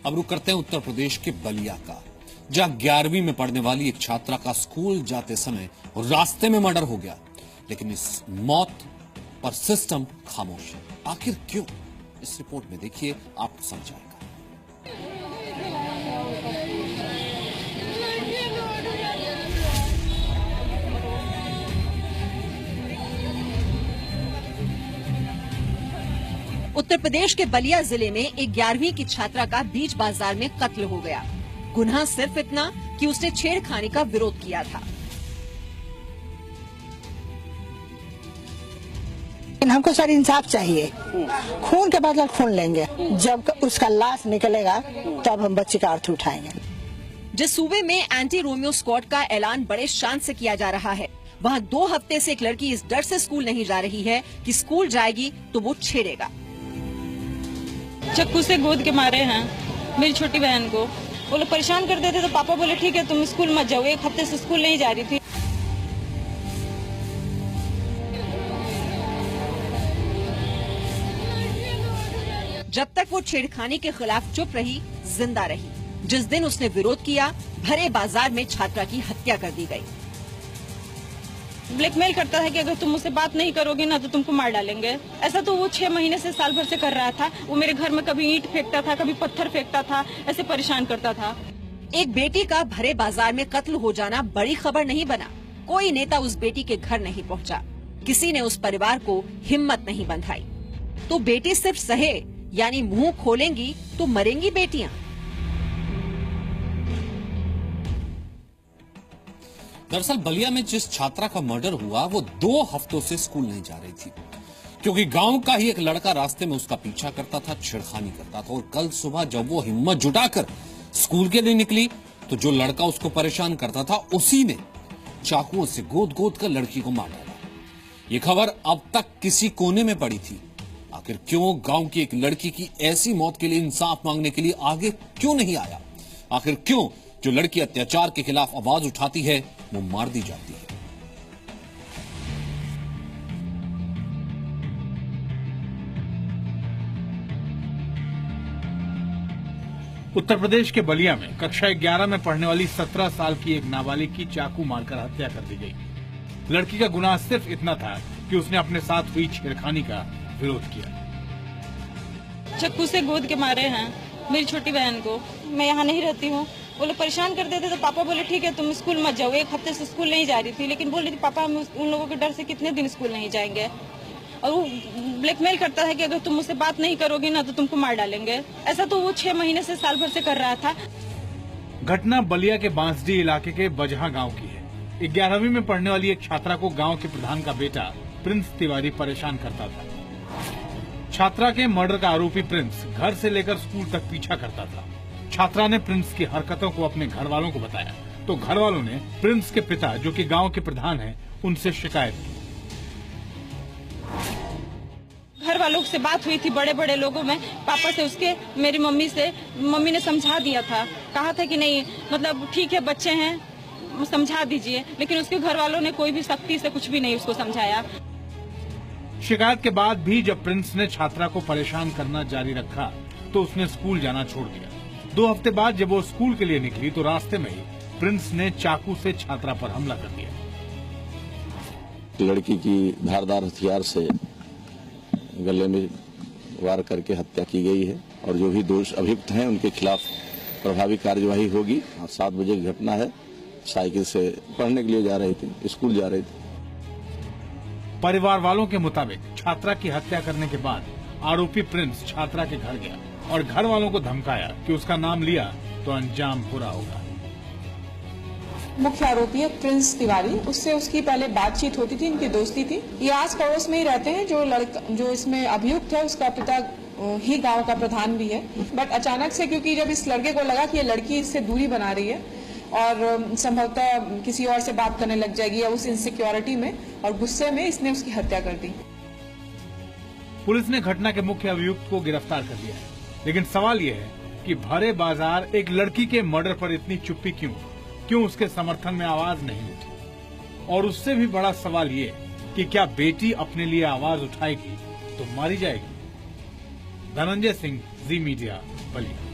अब रुक करते हैं उत्तर प्रदेश के बलिया का, जहां 11वीं में पढ़ने वाली एक छात्रा का स्कूल जाते समय रास्ते में मर्डर हो गया। लेकिन इस मौत पर सिस्टम खामोश है। आखिर क्यों? इस रिपोर्ट में देखिए, आपको समझ आएगा। उत्तर प्रदेश के बलिया जिले में एक 11वीं की छात्रा का बीच बाजार में कत्ल हो गया। गुनाह सिर्फ इतना कि उसने छेड़खानी का विरोध किया था। हमको सर इंसाफ चाहिए। खून के बदले खून लेंगे। जब उसका लाश निकलेगा तब हम बच्चे का अर्थ उठाएंगे। जिस सूबे में एंटी रोमियो स्क्वाड का ऐलान बड़े शान से किया जा रहा है, वहाँ 2 हफ्ते से एक लड़की इस डर से स्कूल नहीं जा रही है कि स्कूल जाएगी तो वो छेड़ेगा। चक्कू से गोद के मारे हैं मेरी छोटी बहन को। वो लोग परेशान करते थे तो पापा बोले ठीक है तुम स्कूल मत जाओ। 1 हफ्ते से स्कूल नहीं जा रही थी। जब तक वो छेड़खानी के खिलाफ चुप रही, जिंदा रही। जिस दिन उसने विरोध किया, भरे बाजार में छात्रा की हत्या कर दी गई। ब्लैकमेल करता है कि अगर तुम मुझसे बात नहीं करोगे ना तो तुमको मार डालेंगे। ऐसा तो वो 6 महीने से, साल भर से कर रहा था। वो मेरे घर में कभी ईंट फेंकता था, कभी पत्थर फेंकता था, ऐसे परेशान करता था। एक बेटी का भरे बाजार में कत्ल हो जाना बड़ी खबर नहीं बना। कोई नेता उस बेटी के घर नहीं पहुंचा। किसी ने उस परिवार को हिम्मत नहीं बंधाई। तो बेटी सिर्फ सहे, यानी मुंह खोलेंगी तो मरेंगी बेटियां। दरअसल बलिया में जिस छात्रा का मर्डर हुआ वो 2 हफ्तों से स्कूल नहीं जा रही थी, क्योंकि गांव का ही एक लड़का रास्ते में उसका पीछा करता था, छेड़खानी करता था। और कल सुबह जब वो हिम्मत जुटाकर स्कूल के लिए निकली तो जो लड़का उसको परेशान करता था उसी ने चाकुओं से गोद गोद कर लड़की को मार डाला। ये खबर अब तक किसी कोने में पड़ी थी। आखिर क्यों गांव की एक लड़की की ऐसी मौत के लिए इंसाफ मांगने के लिए आगे क्यों नहीं आया? आखिर क्यों जो लड़की अत्याचार के खिलाफ आवाज उठाती है वो मार दी जाती है? उत्तर प्रदेश के बलिया में कक्षा 11 में पढ़ने वाली 17 साल की एक नाबालिग की चाकू मारकर हत्या कर दी गई। लड़की का गुनाह सिर्फ इतना था कि उसने अपने साथ हुई छेड़खानी का विरोध किया। चक्कू से गोद के मारे हैं मेरी छोटी बहन को। मैं यहाँ नहीं रहती हूँ। वो लोग परेशान करते थे तो पापा बोले ठीक है तुम स्कूल मत जाओ। 1 हफ्ते से स्कूल नहीं जा रही थी, लेकिन बोल रही थी पापा हम उन लोगों के डर से कितने दिन स्कूल नहीं जाएंगे। और वो ब्लैकमेल करता है कि अगर तुम मुझसे बात नहीं करोगे ना तो तुमको मार डालेंगे। ऐसा तो वो 6 महीने से, साल भर से कर रहा था। घटना बलिया के बांसडी इलाके के बजहा गांव की है। 11वीं में पढ़ने वाली एक छात्रा को गांव के प्रधान का बेटा प्रिंस तिवारी परेशान करता था। छात्रा के मर्डर का आरोपी प्रिंस घर से लेकर स्कूल तक पीछा करता था। छात्रा ने प्रिंस की हरकतों को अपने घर वालों को बताया तो घर वालों ने प्रिंस के पिता, जो कि गांव के प्रधान हैं, उनसे शिकायत की। घर वालों से बात हुई थी, बड़े बड़े लोगों में, पापा से, उसके, मेरी मम्मी से। मम्मी ने समझा दिया था, कहा था कि नहीं मतलब ठीक है बच्चे हैं समझा दीजिए, लेकिन उसके घर वालों ने कोई भी सख्ती से कुछ भी नहीं उसको समझाया। शिकायत के बाद भी जब प्रिंस ने छात्रा को परेशान करना जारी रखा तो उसने स्कूल जाना छोड़ दिया। 2 हफ्ते बाद जब वो स्कूल के लिए निकली तो रास्ते में ही प्रिंस ने चाकू से छात्रा पर हमला कर दिया। लड़की की धारदार हथियार से गले में वार करके हत्या की गई है और जो भी दोष अभियुक्त हैं उनके खिलाफ प्रभावी कार्यवाही होगी। 7 बजे की घटना है। साइकिल से पढ़ने के लिए जा रही थी, स्कूल जा रही थी। परिवार वालों के मुताबिक छात्रा की हत्या करने के बाद आरोपी प्रिंस छात्रा के घर गया और घर वालों को धमकाया कि उसका नाम लिया तो अंजाम बुरा होगा। मुख्य आरोपी है प्रिंस तिवारी। उससे उसकी पहले बातचीत होती थी, इनकी दोस्ती थी। ये आस पड़ोस में ही रहते हैं। जो इसमें अभियुक्त है उसका पिता ही गांव का प्रधान भी है। बट अचानक से, क्योंकि जब इस लड़के को लगा कि ये लड़की इससे दूरी बना रही है और संभवतः किसी और से बात करने लग जाएगी या उस इनसिक्योरिटी में और गुस्से में इसने उसकी हत्या कर दी। पुलिस ने घटना के मुख्य अभियुक्त को गिरफ्तार कर लिया है, लेकिन सवाल यह है कि भरे बाजार एक लड़की के मर्डर पर इतनी चुप्पी क्यों उसके समर्थन में आवाज नहीं उठी? और उससे भी बड़ा सवाल ये कि क्या बेटी अपने लिए आवाज उठाएगी तो मारी जाएगी? धनंजय सिंह, जी मीडिया, बलिया।